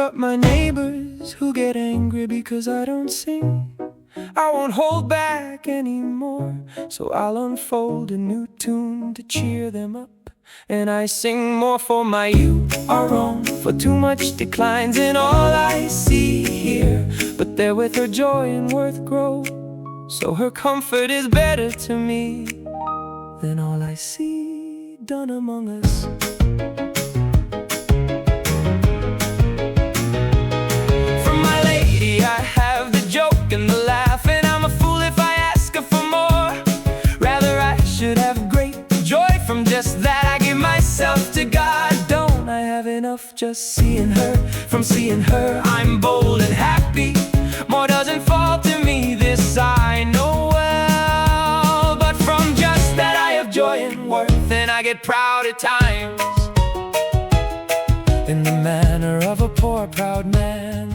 But my neighbors who get angry because I don't sing, I won't hold back anymore. So I'll unfold a new tune to cheer them up, and I sing more. For my you are wrong, for too much declines in all I see here. But there with her joy and worth grow, so her comfort is better to me than all I see done among us. From my lady I have the joke and the laugh, and I'm a fool if I ask her for more. Rather I should have great joy from just that. I give myself to God, don't I have enough just seeing her? From seeing her I'm bold and happy, more doesn't fall to me, this I know well. But from just that I have joy and worth, and I get proud at times, in the manner of a poor proud man.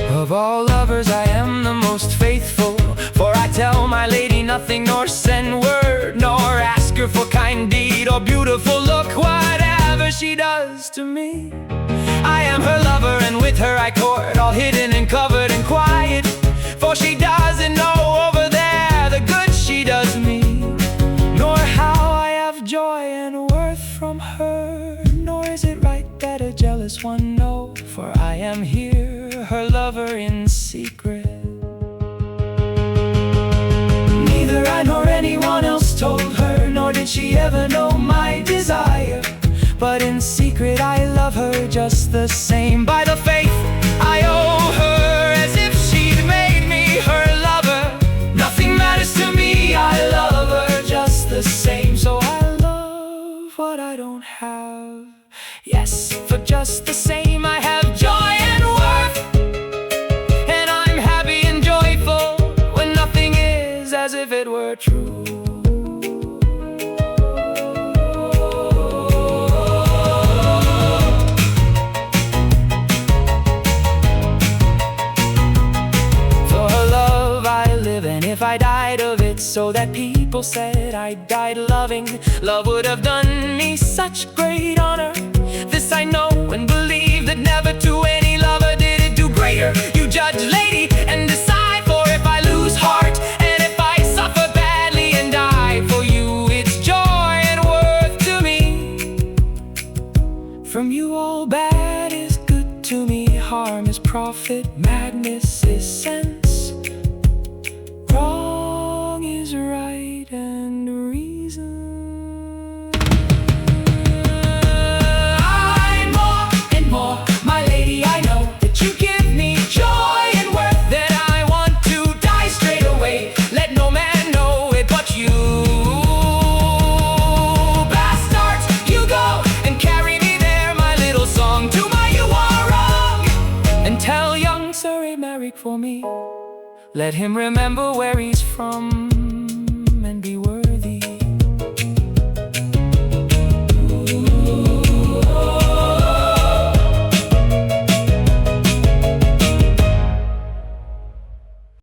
Of all lovers I am the most faithful, for I tell my lady nothing, nor send word, nor ask her for kind deed or beautiful look. Whatever she does to me, I am her lover, and with her I court, all hidden and covered and quiet. For she doesn't know over there the good she does me, nor how I have joy and worth from her. Nor is it right that a jealous one know, for I am here, her lover in secret. Neither I nor anyone else told her, nor did she ever know my desire. But in secret I love her just the same, by the faith I owe her, as if she'd made me her lover. Nothing matters to me, I love her just the same. So I love what I don't have, yes, for just the same I have joy and worth. And I'm happy and joyful when nothing is as if it were true. If I died of it so that people said I died loving, love would have done me such great honor. This I know and believe, that never to any lover did it do greater. You judge, lady, and decide, for if I lose heart and if I suffer badly and die for you, it's joy and worth to me. From you all bad is good to me, harm is profit, madness is sense. Wrong is right and reason. I'm more and more, my lady, I know that you give me joy and worth, that I want to die straight away. Let no man know it but you. Bastards, you go and carry me there, my little song to my you are wrong. And tell young Sir Merrick for me, let him remember where he's from and be worthy.